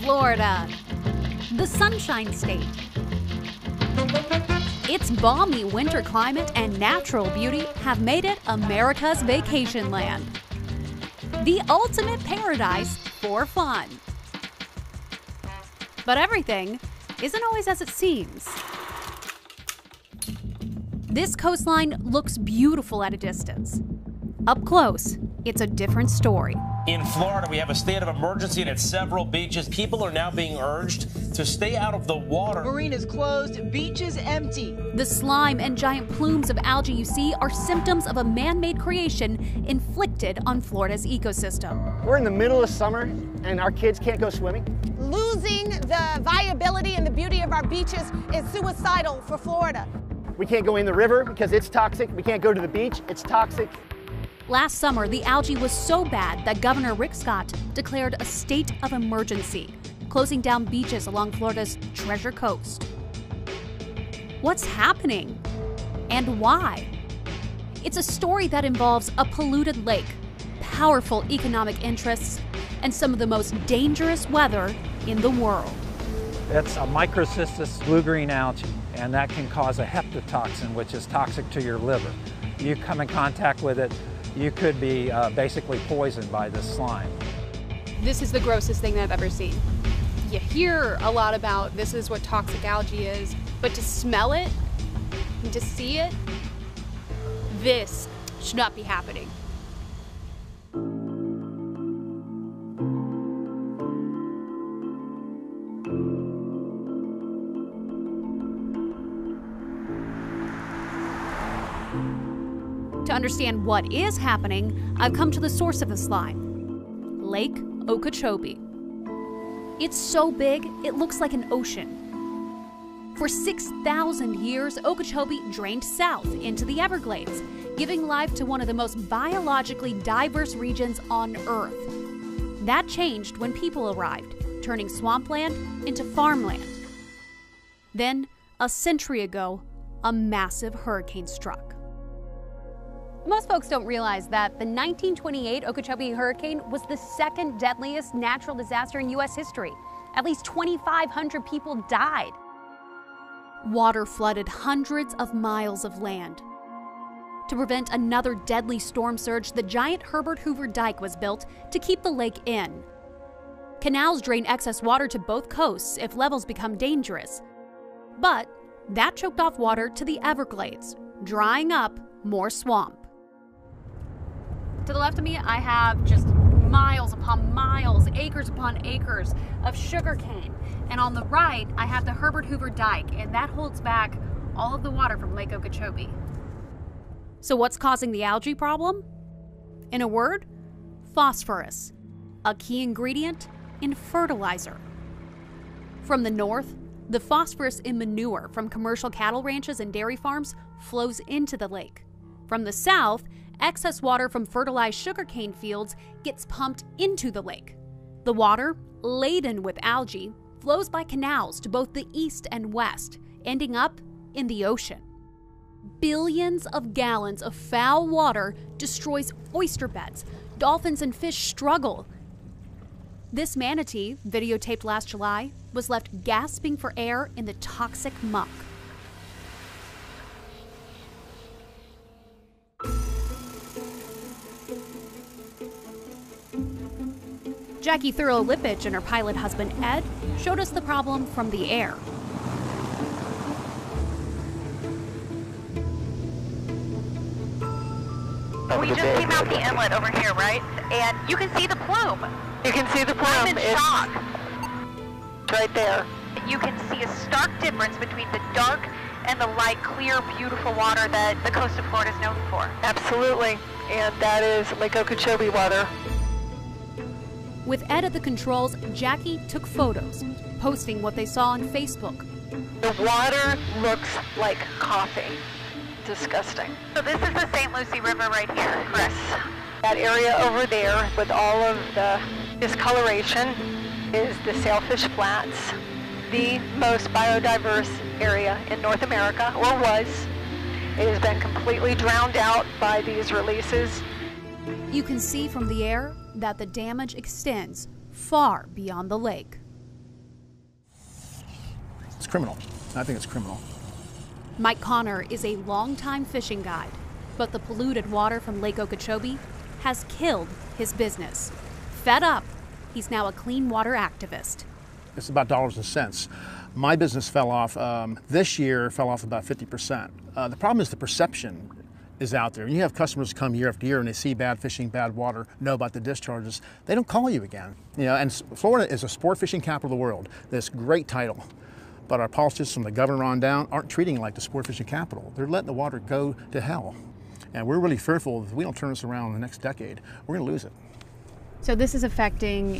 Florida, the Sunshine State. Its balmy winter climate and natural beauty have made it America's vacation land. The ultimate paradise for fun. But everything isn't always as it seems. This coastline looks beautiful at a distance. Up close, it's a different story. In Florida, we have a state of emergency at several beaches. People are now being urged to stay out of the water. Marinas closed, beaches empty. The slime and giant plumes of algae you see are symptoms of a man-made creation inflicted on Florida's ecosystem. We're in the middle of summer and our kids can't go swimming. Losing the viability and the beauty of our beaches is suicidal for Florida. We can't go in the river because it's toxic. We can't go to the beach, it's toxic. Last summer, the algae was so bad that Governor Rick Scott declared a state of emergency, closing down beaches along Florida's Treasure Coast. What's happening? And why? It's a story that involves a polluted lake, powerful economic interests, and some of the most dangerous weather in the world. It's a microcystis blue-green algae, and that can cause a hepatotoxin, which is toxic to your liver. You come in contact with it, you could be basically poisoned by this slime. This is the grossest thing that I've ever seen. You hear a lot about this is what toxic algae is, but to smell it and to see it, this should not be happening. To understand what is happening, I've come to the source of the slime, Lake Okeechobee. It's so big, it looks like an ocean. For 6,000 years, Okeechobee drained south into the Everglades, giving life to one of the most biologically diverse regions on Earth. That changed when people arrived, turning swampland into farmland. Then, a century ago, a massive hurricane struck. Most folks don't realize that the 1928 Okeechobee Hurricane was the second deadliest natural disaster in U.S. history. At least 2,500 people died. Water flooded hundreds of miles of land. To prevent another deadly storm surge, the giant Herbert Hoover Dike was built to keep the lake in. Canals drain excess water to both coasts if levels become dangerous. But that choked off water to the Everglades, drying up more swamp. To the left of me, I have just miles upon miles, acres upon acres of sugarcane. And on the right, I have the Herbert Hoover Dike, and that holds back all of the water from Lake Okeechobee. So what's causing the algae problem? In a word, phosphorus, a key ingredient in fertilizer. From the north, the phosphorus in manure from commercial cattle ranches and dairy farms flows into the lake. From the south, excess water from fertilized sugarcane fields gets pumped into the lake. The water, laden with algae, flows by canals to both the east and west, ending up in the ocean. Billions of gallons of foul water destroys oyster beds. Dolphins and fish struggle. This manatee, videotaped last July, was left gasping for air in the toxic muck. Jackie Thurlow-Lipich and her pilot husband Ed showed us the problem from the air. We just came out the inlet over here, right? And you can see the plume. You can see the plume. I'm in shock. It's right there. You can see a stark difference between the dark and the light, clear, beautiful water that the coast of Florida is known for. Absolutely. And that is Lake Okeechobee water. With Ed at the controls, Jackie took photos, posting what they saw on Facebook. The water looks like coffee. Disgusting. So this is the St. Lucie River right here, correct? That area over there with all of the discoloration is the Sailfish Flats, the most biodiverse area in North America, or was. It has been completely drowned out by these releases. You can see from the air that the damage extends far beyond the lake. It's criminal. I think it's criminal. Mike Connor is a longtime fishing guide, but the polluted water from Lake Okeechobee has killed his business. Fed up, he's now a clean water activist. It's about dollars and cents. My business fell off, this year fell off about 50%. The problem is the perception is out there. You have customers come year after year and they see bad fishing, bad water, know about the discharges. They don't call you again. You know, and Florida is a sport fishing capital of the world. This great title. But our politicians from the governor on down aren't treating it like the sport fishing capital. They're letting the water go to hell. And we're really fearful if we don't turn this around in the next decade, we're gonna lose it. So this is affecting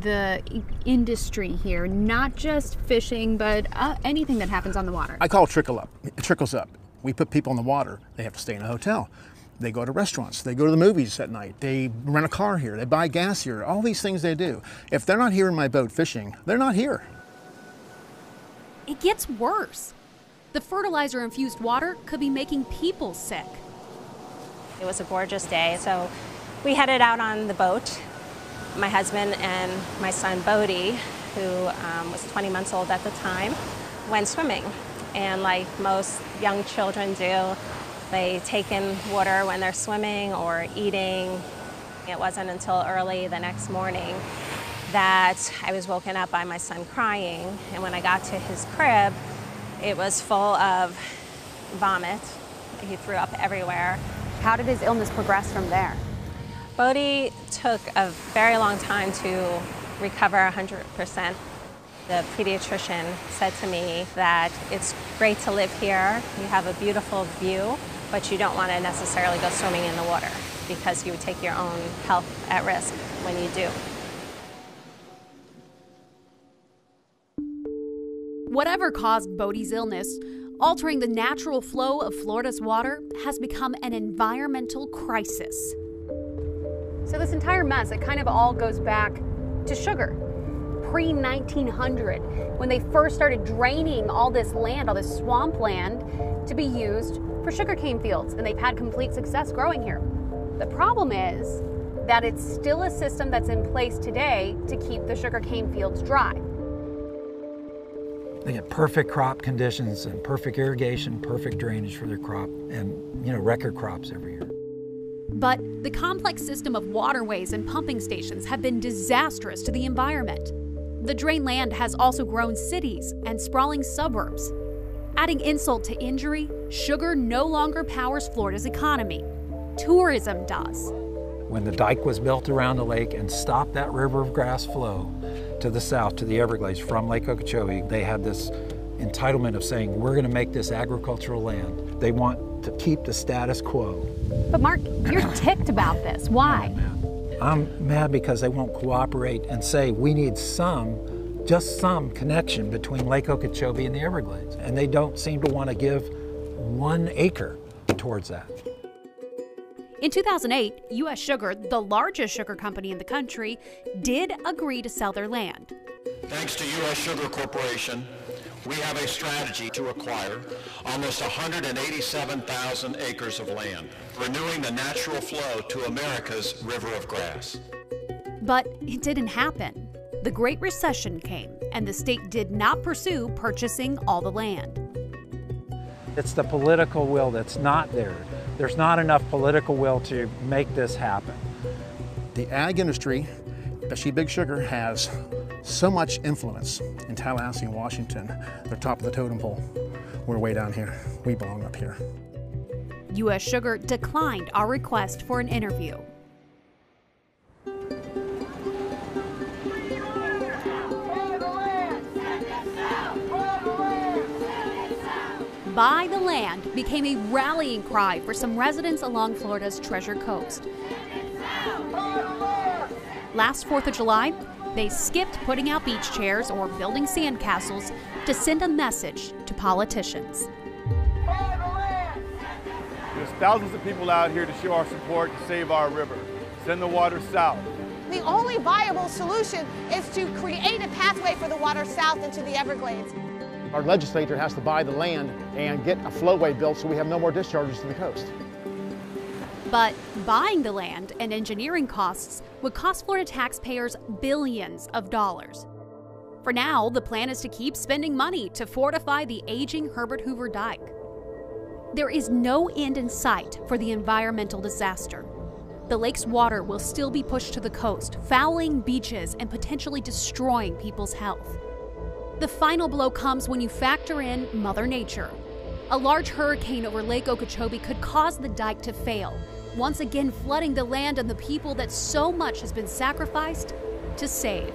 the industry here, not just fishing, but anything that happens on the water. I call it trickle up. It trickles up. We put people in the water. They have to stay in a hotel. They go to restaurants. They go to the movies at night. They rent a car here. They buy gas here. All these things they do. If they're not here in my boat fishing, they're not here. It gets worse. The fertilizer-infused water could be making people sick. It was a gorgeous day, so we headed out on the boat. My husband and my son Bodie, who was 20 months old at the time, went swimming. And like most young children do, they take in water when they're swimming or eating. It wasn't until early the next morning that I was woken up by my son crying. And when I got to his crib, it was full of vomit. He threw up everywhere. How did his illness progress from there? Bodie took a very long time to recover 100%. The pediatrician said to me that it's great to live here, you have a beautiful view, but you don't want to necessarily go swimming in the water because you would take your own health at risk when you do. Whatever caused Bodie's illness, altering the natural flow of Florida's water has become an environmental crisis. So this entire mess, it kind of all goes back to sugar. Pre-1900, when they first started draining all this land, all this swampland, to be used for sugarcane fields, and they've had complete success growing here. The problem is that it's still a system that's in place today to keep the sugarcane fields dry. They get perfect crop conditions and perfect irrigation, perfect drainage for their crop, and record crops every year. But the complex system of waterways and pumping stations have been disastrous to the environment. The drained land has also grown cities and sprawling suburbs. Adding insult to injury, sugar no longer powers Florida's economy. Tourism does. When the dike was built around the lake and stopped that river of grass flow to the south, to the Everglades from Lake Okeechobee, they had this entitlement of saying, we're going to make this agricultural land. They want to keep the status quo. But Mark, you're ticked about this. Why? I'm mad because they won't cooperate and say we need just some connection between Lake Okeechobee and the Everglades. And they don't seem to want to give 1 acre towards that. In 2008, U.S. Sugar, the largest sugar company in the country, did agree to sell their land. Thanks to U.S. Sugar Corporation, we have a strategy to acquire almost 187,000 acres of land, renewing the natural flow to America's river of grass. But it didn't happen. The Great Recession came, and the state did not pursue purchasing all the land. It's the political will that's not there. There's not enough political will to make this happen. The ag industry, especially Big Sugar, has so much influence in Tallahassee and Washington. They're top of the totem pole. We're way down here. We belong up here. U.S. Sugar declined our request for an interview. Buy the land became a rallying cry for some residents along Florida's Treasure Coast. Last 4th of July, they skipped putting out beach chairs or building sandcastles to send a message to politicians. There's thousands of people out here to show our support to save our river. Send the water south. The only viable solution is to create a pathway for the water south into the Everglades. Our legislature has to buy the land and get a flowway built so we have no more discharges to the coast. But buying the land and engineering costs would cost Florida taxpayers billions of dollars. For now, the plan is to keep spending money to fortify the aging Herbert Hoover Dike. There is no end in sight for the environmental disaster. The lake's water will still be pushed to the coast, fouling beaches and potentially destroying people's health. The final blow comes when you factor in Mother Nature. A large hurricane over Lake Okeechobee could cause the dike to fail, once again flooding the land and the people that so much has been sacrificed to save.